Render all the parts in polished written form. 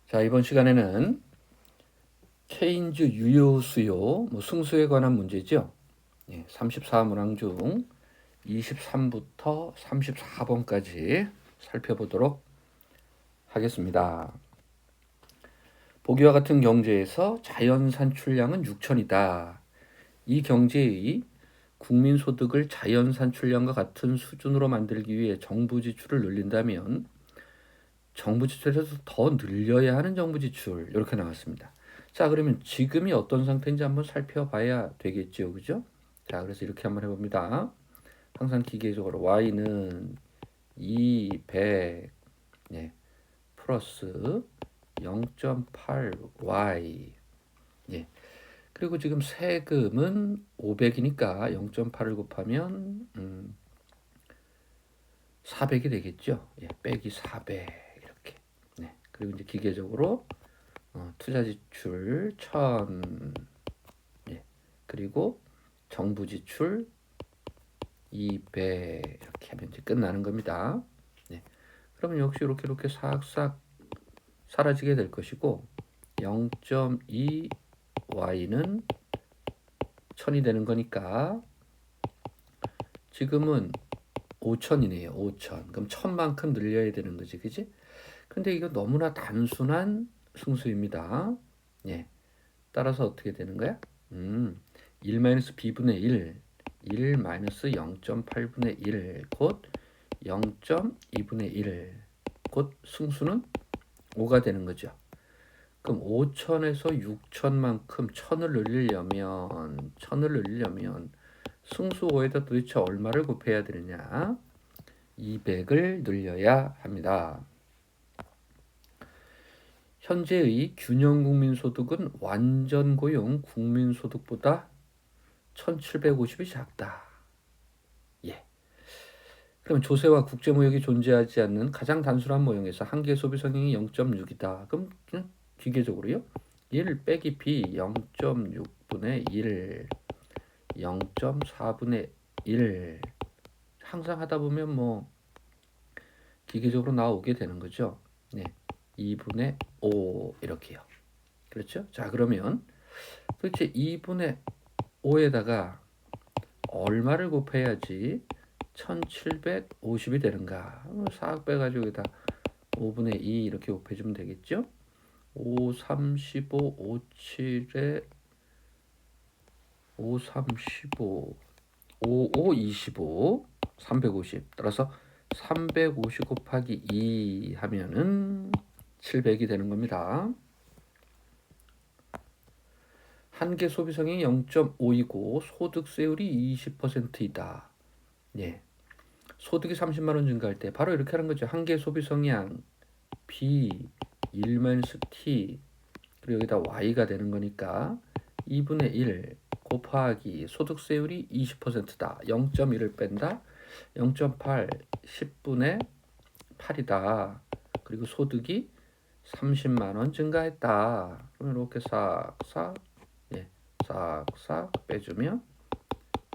자, 이번 시간에는 케인즈 유효 수요, 승수에 관한 문제죠. 34문항 중 23부터 34번까지 살펴보도록 하겠습니다. 보기와 같은 경제에서 자연 산출량은 6천이다. 이 경제의 국민 소득을 자연 산출량과 같은 수준으로 만들기 위해 정부 지출을 늘린다면 정부 지출에서 더 늘려야 하는 정부 지출 이렇게 나왔습니다. 자, 그러면 지금이 어떤 상태인지 한번 살펴봐야 되겠죠, 그죠? 자, 그래서 이렇게 한번 해봅니다. 항상 기계적으로 y는 200 플러스 0.8y 그리고 지금 세금은 500이니까 0.8을 곱하면 400이 되겠죠. 빼기 400 이렇게. 그리고 이제 기계적으로 투자 지출 1000 그리고 정부 지출 200 이렇게 하면 이제 끝나는 겁니다. 그러면 역시 이렇게 싹싹 사라지게 될 것이고 0.2 y는 1000이 되는 거니까 지금은 5000이네요. 5000. 그럼 1000만큼 늘려야 되는 거지, 그지? 근데 이거 너무나 단순한 승수입니다. 따라서 어떻게 되는 거야? 1-b분의 1, 1-0.8분의 1, 곧 0.2분의 1, 곧 승수는 5가 되는 거죠. 그럼 5천에서 6천만큼 1000을 늘리려면 승수 5에다 도대체 얼마를 곱해야 되느냐? 200을 늘려야 합니다. 현재의 균형 국민소득은 완전 고용 국민소득보다 1750이 작다. 그럼 조세와 국제무역이 존재하지 않는 가장 단순한 모형에서 한계 소비 성향이 0.6이다. 그럼 기계적으로요. 1 빼기 b 0.6분의 1, 0.4분의 1 항상 하다 보면 기계적으로 나오게 되는 거죠. 2분의 5 이렇게요. 그렇죠? 자, 그러면 도대체 2분의 5에다가 얼마를 곱해야지 1750이 되는가? 4 빼가지고 여기다 5분의 2 이렇게 곱해주면 되겠죠? 5, 3, 15, 5, 7에 5, 3, 15, 5, 5, 25, 350. 따라서 350 곱하기 2 하면은 700이 되는 겁니다. 한계 소비성이 0.5이고 소득세율이 20%이다. 소득이 30만 원 증가할 때 바로 이렇게 하는 거죠. 한계 소비성량 B 1-T 그리고 여기다 Y가 되는 거니까 2분의 1 곱하기 소득세율이 20%다. 0.1을 뺀다. 0.8 10분의 8이다. 그리고 소득이 30만 원 증가했다. 그러면 이렇게 싹싹 싹싹 빼주면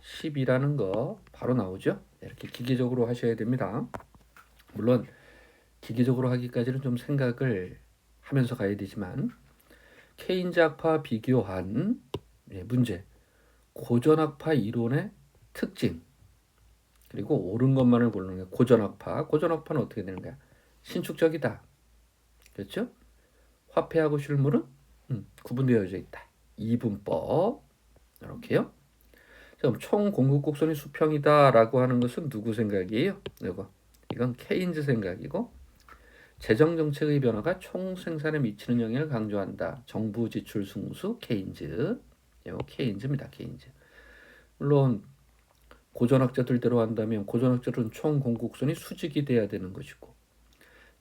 10이라는 거 바로 나오죠. 이렇게 기계적으로 하셔야 됩니다. 물론 기계적으로 하기까지는 좀 생각을 하면서 가야 되지만 케인즈학파 비교한 문제, 고전학파 이론의 특징, 그리고 옳은 것만을 고르는 게 고전학파. 고전학파는 어떻게 되는 거야? 신축적이다. 그렇죠? 화폐하고 실물은 구분되어져 있다. 이분법 이렇게요. 그럼 총 공급 곡선이 수평이다라고 하는 것은 누구 생각이에요? 이건 케인즈 생각이고 재정 정책의 변화가 총 생산에 미치는 영향을 강조한다. 정부 지출 승수 케인즈. 케인즈입니다. 케인즈. 물론 고전학자들대로 한다면 고전학자들은 총 공급선이 수직이 돼야 되는 것이고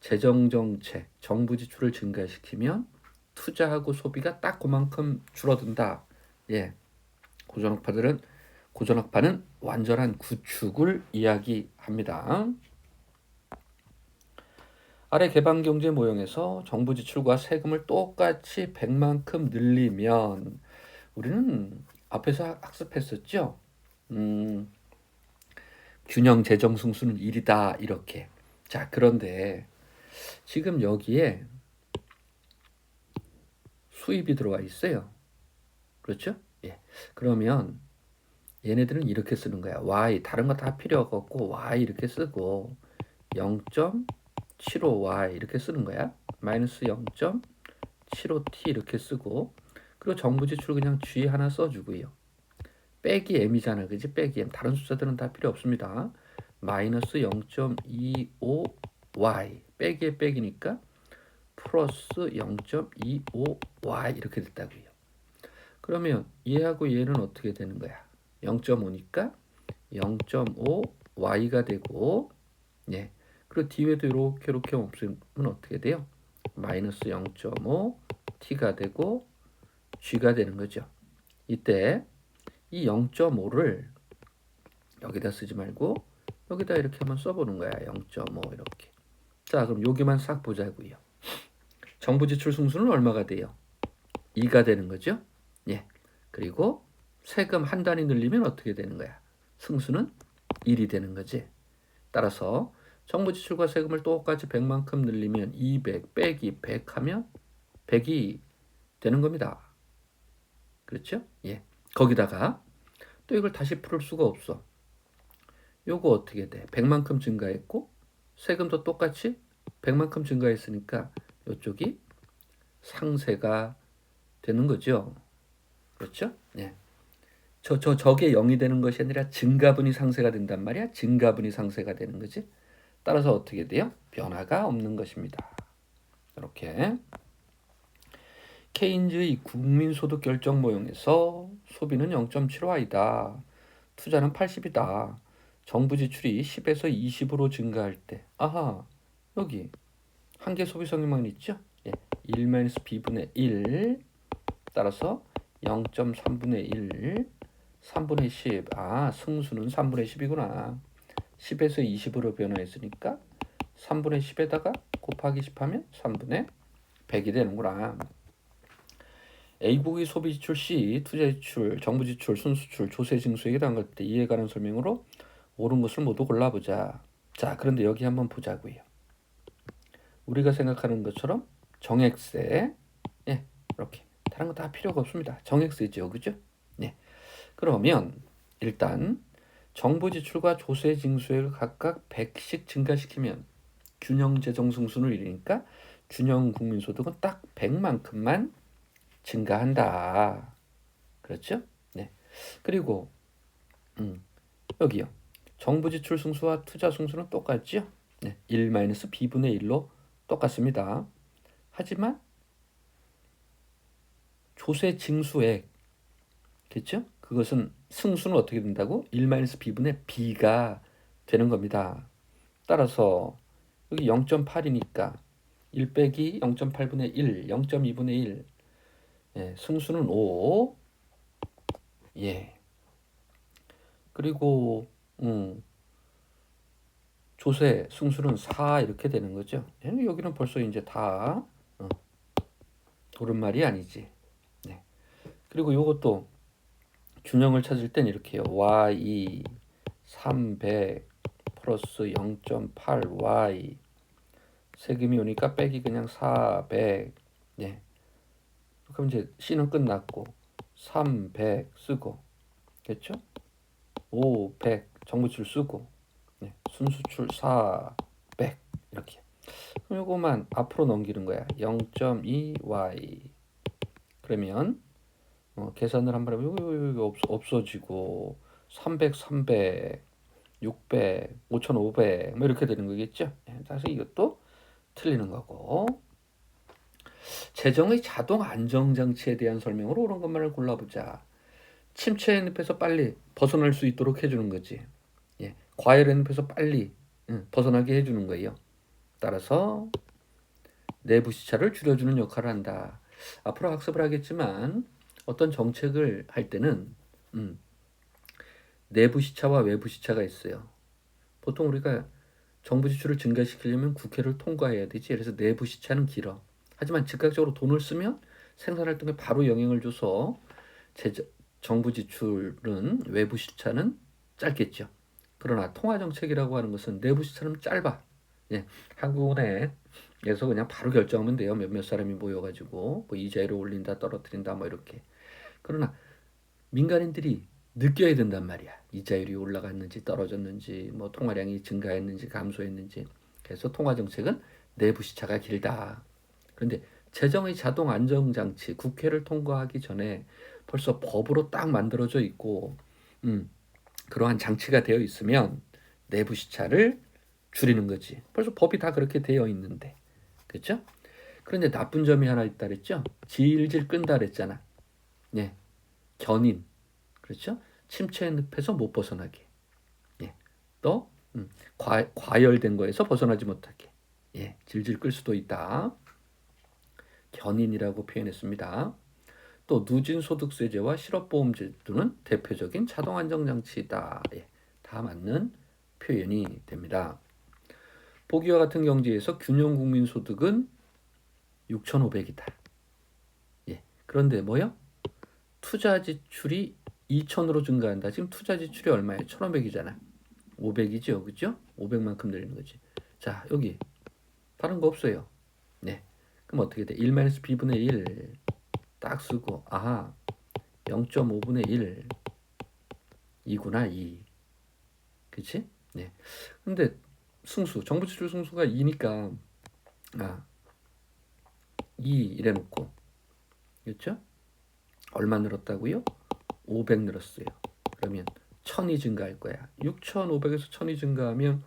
재정 정책, 정부 지출을 증가시키면 투자하고 소비가 딱 그만큼 줄어든다. 고전학파는 완전한 구축을 이야기합니다. 아래 개방경제 모형에서 정부 지출과 세금을 똑같이 100만큼 늘리면 우리는 앞에서 학습했었죠. 균형 재정 승수는 1이다 이렇게. 자, 그런데 지금 여기에 수입이 들어와 있어요. 그렇죠? 예. 그러면 얘네들은 이렇게 쓰는 거야. y 다른 거 다 필요 없고 y 이렇게 쓰고 0.75y 이렇게 쓰는 거야. 마이너스 0.75t 이렇게 쓰고 그리고 정부 지출 그냥 g 하나 써주고요. 빼기 m이잖아, 그지? 빼기 m. 다른 숫자들은 다 필요 없습니다. 마이너스 0.25y 빼기에 빼기니까 플러스 0.25y 이렇게 됐다고요. 그러면 얘하고 얘는 어떻게 되는 거야? 0.5니까 0.5y가 되고, 예. 그리고 뒤에도 이렇게 없으면 어떻게 돼요? 마이너스 0.5t가 되고 g가 되는 거죠. 이때 이 0.5를 여기다 쓰지 말고 여기다 이렇게 한번 써보는 거야. 0.5 이렇게. 자, 그럼 여기만 싹 보자고요. 정부 지출 승수는 얼마가 돼요? 2가 되는 거죠. 예. 그리고 세금 한 단위 늘리면 어떻게 되는 거야? 승수는 1이 되는 거지. 따라서 정부 지출과 세금을 똑같이 100만큼 늘리면 200 빼기 100 하면 100이 되는 겁니다. 그렇죠? 예. 거기다가 또 이걸 다시 풀을 수가 없어. 요거 어떻게 돼? 100만큼 증가했고 세금도 똑같이 100만큼 증가했으니까 이쪽이 상세가 되는 거죠. 그렇죠? 예. 저게 0이 되는 것이 아니라 증가분이 상세가 된단 말이야. 증가분이 상세가 되는 거지. 따라서 어떻게 돼요? 변화가 없는 것입니다. 이렇게 케인즈의 국민소득 결정 모형에서 소비는 0.75i다. 투자는 80이다. 정부 지출이 10에서 20으로 증가할 때 아하 여기 한계 소비 성향만 있죠? 예, 1-b분의 1 따라서 0.3분의 1 3분의 10 승수는 3분의 10이구나. 10에서 20으로 변화했으니까 3분의 10에다가 곱하기 10 하면 3분의 100이 되는구나. A국의 소비 지출 시 투자 지출, 정부 지출, 순수출, 조세 징수액에 대한 것들 이해 가는 설명으로 옳은 것을 모두 골라보자. 자, 그런데 여기 한번 보자고요. 우리가 생각하는 것처럼 정액세, 예, 이렇게 다른 거 다 필요가 없습니다. 정액세죠, 그죠? 네. 그러면 일단 정부 지출과 조세 징수액을 각각 100씩 증가시키면 균형 재정 승수를 이루니까 균형 국민소득은 딱 100만큼만 증가한다. 그렇죠? 네. 그리고 여기요. 정부 지출 승수와 투자 승수는 똑같죠? 네. 1-b분의 1로 똑같습니다. 하지만 조세 징수액 됐죠? 그것은 승수는 어떻게 된다고? 1-b분의 b가 되는 겁니다. 따라서 여기 0.8이니까 1 빼기 0.8분의 1, 0.2분의 1 예, 승수는 5 예. 그리고 조세 승수는 4 이렇게 되는 거죠. 여기는 벌써 이제 다 옳은 말이 아니지. 네. 그리고 이것도 균형을 찾을 땐 이렇게요. y 300 플러스 0.8y 세금이 오니까 빼기 그냥 400 네. 그럼 이제 C는 끝났고 300 쓰고 그렇죠? 500 정부출 쓰고 네. 순수출 400 이렇게 그럼 요거만 앞으로 넘기는 거야. 0.2y 그러면 계산을 한번 해보면 이거 없어지고 300, 600, 5,500 뭐 이렇게 되는 거겠죠. 그래서 이것도 틀리는 거고 재정의 자동 안정장치에 대한 설명으로 옳은 것만을 골라보자. 침체의 늪에서 빨리 벗어날 수 있도록 해주는 거지. 예, 과열의 늪에서 빨리 벗어나게 해주는 거예요. 따라서 내부 시차를 줄여주는 역할을 한다. 앞으로 학습을 하겠지만 어떤 정책을 할 때는 내부 시차와 외부 시차가 있어요. 보통 우리가 정부 지출을 증가시키려면 국회를 통과해야 되지. 그래서 내부 시차는 길어. 하지만 즉각적으로 돈을 쓰면 생산활동에 바로 영향을 줘서 정부 지출은 외부 시차는 짧겠죠. 그러나 통화정책이라고 하는 것은 내부 시차는 짧아. 예, 한국은행에서 그냥 바로 결정하면 돼요. 몇몇 사람이 모여가지고 뭐 이자율을 올린다, 떨어뜨린다, 뭐 이렇게. 그러나 민간인들이 느껴야 된단 말이야. 이자율이 올라갔는지 떨어졌는지, 뭐 통화량이 증가했는지 감소했는지. 그래서 통화 정책은 내부 시차가 길다. 그런데 재정의 자동 안정 장치 국회를 통과하기 전에 벌써 법으로 딱 만들어져 있고, 그러한 장치가 되어 있으면 내부 시차를 줄이는 거지. 벌써 법이 다 그렇게 되어 있는데, 그렇죠? 그런데 나쁜 점이 하나 있다 그랬죠? 질질 끈다 그랬잖아. 예, 견인, 그렇죠? 침체의 늪에서 못 벗어나게. 예, 또 과열된 거에서 벗어나지 못하게. 예, 질질 끌 수도 있다. 견인이라고 표현했습니다. 또 누진소득세제와 실업보험제도는 대표적인 자동안정장치다. 예, 다 맞는 표현이 됩니다. 보기와 같은 경제에서 균형 국민소득은 6,500이다. 예, 그런데 뭐요? 투자 지출이 2,000으로 증가한다. 지금 투자 지출이 얼마예요? 1,500이잖아. 500이죠, 그죠? 500만큼 늘리는 거지. 자, 여기 다른 거 없어요. 네, 그럼 어떻게 돼? 1-b분의 1 딱 쓰고, 아하, 0.5분의 1 2구나 2. 그치? 네. 근데 정부 지출 승수가 2니까 2 이래 놓고, 그렇죠? 얼마 늘었다고요? 500 늘었어요. 그러면 1000이 증가할 거야. 6,500에서 1000이 증가하면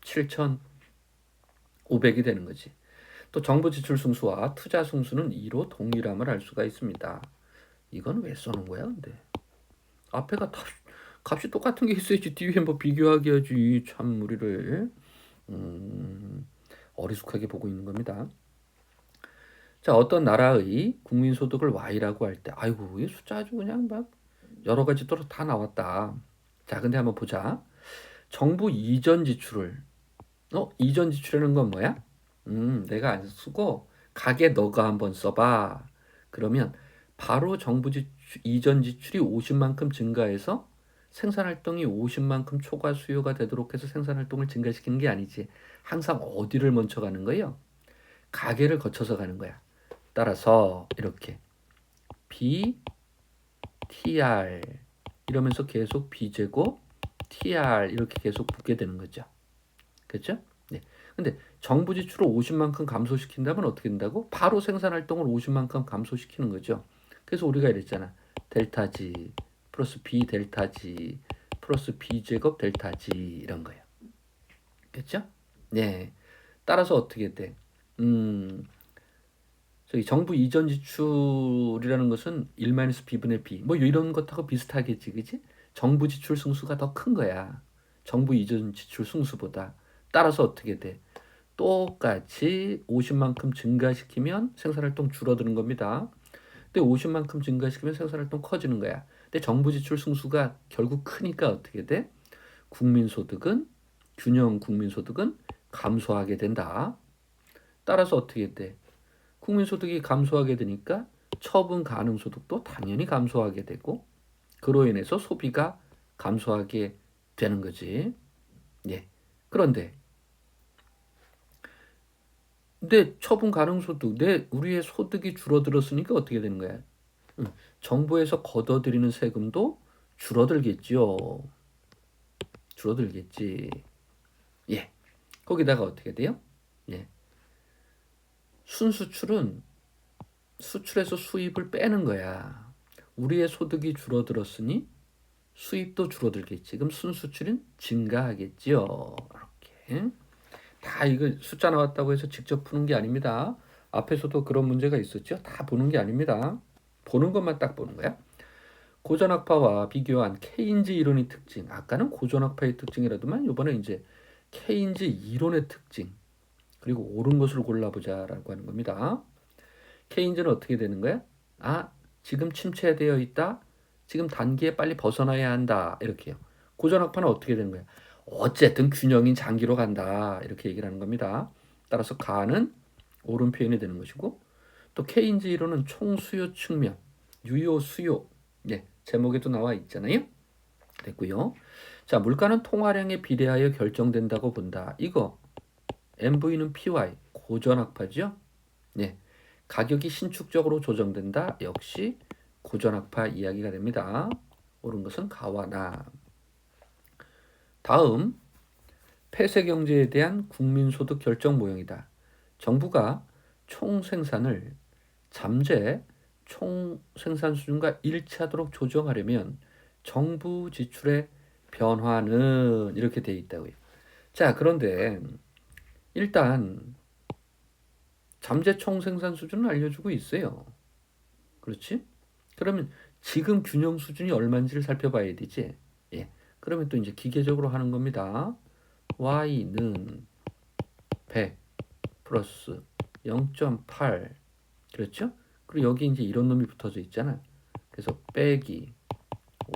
7,500이 되는 거지. 또 정부 지출 승수와 투자 승수는 2로 동일함을 알 수가 있습니다. 이건 왜 써놓은 거야, 근데? 앞에가 값이 똑같은 게 있어야지 뒤에 뭐 비교하게 하지. 참 우리를 어리숙하게 보고 있는 겁니다. 자, 어떤 나라의 국민소득을 Y라고 할 때, 아이고, 이 숫자 아주 그냥 막 여러 가지 또 다 나왔다. 자, 근데 한번 보자. 정부 이전 지출을, 이전 지출이라는 건 뭐야? 내가 안 쓰고 가게 너가 한번 써봐. 그러면 바로 정부 이전 지출이 50만큼 증가해서 생산활동이 50만큼 초과 수요가 되도록 해서 생산활동을 증가시키는 게 아니지. 항상 어디를 먼저 가는 거예요? 가게를 거쳐서 가는 거야. 따라서 이렇게 B, TR 이러면서 계속 B제곱, TR 이렇게 계속 붙게 되는 거죠. 그렇죠? 네. 근데 정부 지출을 50만큼 감소시킨다면 어떻게 된다고? 바로 생산활동을 50만큼 감소시키는 거죠. 그래서 우리가 이랬잖아. 델타 G 플러스 B 델타 G 플러스 B 제곱 델타 G 이런 거예요. 그렇죠? 네. 따라서 어떻게 돼? 저기 정부 이전 지출이라는 것은 1-b분의 b 뭐 이런 것하고 비슷하겠지, 그지? 정부 지출 승수가 더 큰 거야. 정부 이전 지출 승수보다. 따라서 어떻게 돼? 똑같이 50만큼 증가시키면 생산활동 줄어드는 겁니다. 근데 50만큼 증가시키면 생산활동 커지는 거야. 근데 정부 지출 승수가 결국 크니까 어떻게 돼? 균형 국민소득은 감소하게 된다. 따라서 어떻게 돼? 국민소득이 감소하게 되니까 처분 가능 소득도 당연히 감소하게 되고, 그로 인해서 소비가 감소하게 되는 거지. 예. 그런데 처분 가능 소득, 우리의 소득이 줄어들었으니까 어떻게 되는 거야? 정부에서 걷어들이는 세금도 줄어들겠지요. 줄어들겠지. 예. 거기다가 어떻게 돼요? 예. 순수출은 수출에서 수입을 빼는 거야. 우리의 소득이 줄어들었으니 수입도 줄어들겠지. 그럼 순수출은 증가하겠지요. 이렇게. 다 이거 숫자 나왔다고 해서 직접 푸는 게 아닙니다. 앞에서도 그런 문제가 있었죠. 다 보는 게 아닙니다. 보는 것만 딱 보는 거야. 고전학파와 비교한 케인즈 이론의 특징. 아까는 고전학파의 특징이라도만 이번에 이제 케인즈 이론의 특징. 그리고 옳은 것을 골라보자라고 하는 겁니다. 케인즈는 어떻게 되는 거야? 지금 침체되어 있다. 지금 단기에 빨리 벗어나야 한다. 이렇게요. 고전학파는 어떻게 되는 거야? 어쨌든 균형인 장기로 간다. 이렇게 얘기를 하는 겁니다. 따라서 가는 옳은 표현이 되는 것이고, 또 케인즈 이론은 총수요 측면, 유효 수요. 네, 제목에도 나와 있잖아요. 됐고요. 자, 물가는 통화량에 비례하여 결정된다고 본다. 이거 MV는 PY 고전학파죠. 네. 가격이 신축적으로 조정된다. 역시 고전학파 이야기가 됩니다. 옳은 것은 가와 나. 다음 폐쇄경제에 대한 국민소득 결정 모형이다. 정부가 총생산을 잠재 총생산 수준과 일치하도록 조정하려면 정부 지출의 변화는 이렇게 돼 있다고요. 자, 그런데 일단 잠재 총생산 수준은 알려주고 있어요. 그렇지? 그러면 지금 균형 수준이 얼마인지를 살펴봐야 되지. 예. 그러면 또 이제 기계적으로 하는 겁니다. y는 100 플러스 0.8 그렇죠? 그리고 여기 이제 이런 놈이 붙어져 있잖아. 그래서 빼기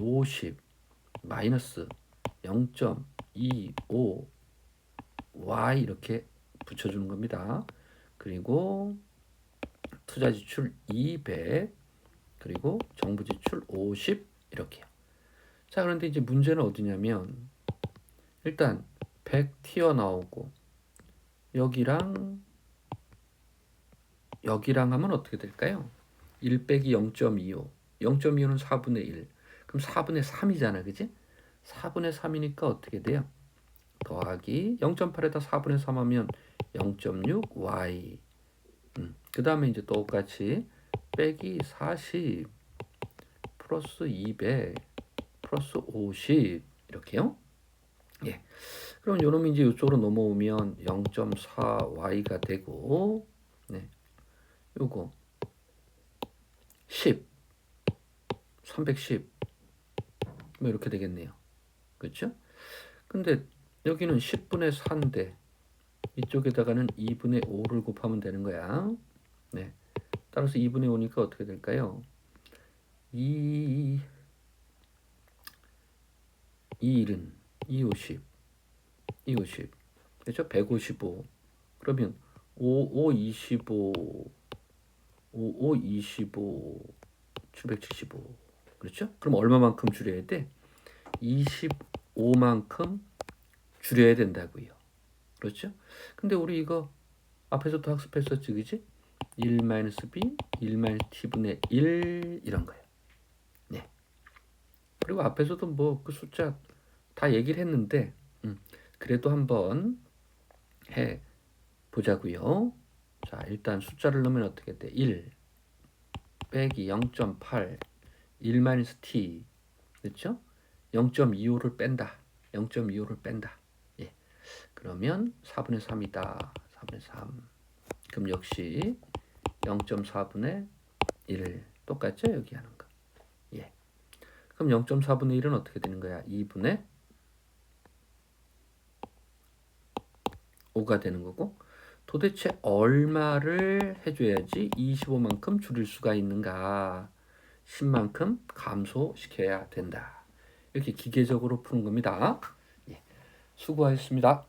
50 마이너스 0.25 y 이렇게 붙여주는 겁니다. 그리고 투자 지출 200 그리고 정부 지출 50 이렇게요. 자, 그런데 이제 문제는 어디냐면 일단 100 튀어나오고 여기랑 하면 어떻게 될까요? 1 빼기 0.25 0.25는 4분의 1 그럼 4분의 3이잖아, 그지? 4분의 3이니까 어떻게 돼요? 더하기 0.8에다 4분의 3 하면 0.6 y 그 다음에 이제 똑같이 빼기 40 플러스 200 플러스 50 이렇게요. 예. 그럼 요놈이 이제 이쪽으로 넘어오면 0.4y가 되고 네. 요거 10 310 뭐 이렇게 되겠네요. 그렇죠? 근데 여기는 10분의 4인데 이쪽에다가는 2분의 5를 곱하면 되는 거야. 네. 따라서 2분의 5니까 어떻게 될까요? 2 2일은 250 250 그렇죠? 155 그러면 55 25 55 25 775 그렇죠? 그럼 얼마만큼 줄여야 돼? 25만큼 줄여야 된다고요. 그렇죠? 근데 우리 이거 앞에서도 학습했었지, 그지? 1-b, 1-t분의 1 이런 거예요. 네. 그리고 앞에서도 뭐 그 숫자 다 얘기를 했는데 그래도 한번 해 보자고요. 자, 일단 숫자를 넣으면 어떻게 돼? 1 빼기 0.8 1-t 그렇죠? 0.25를 뺀다. 0.25를 뺀다. 예. 그러면 4분의 3이다. 4분의 3. 그럼 역시 0.4분의 1 똑같죠? 여기 하는 거. 예. 그럼 0.4분의 1은 어떻게 되는 거야? 2분의 5가 되는 거고 도대체 얼마를 해줘야지 25만큼 줄일 수가 있는가? 10만큼 감소시켜야 된다. 이렇게 기계적으로 푸는 겁니다. 예. 수고하셨습니다.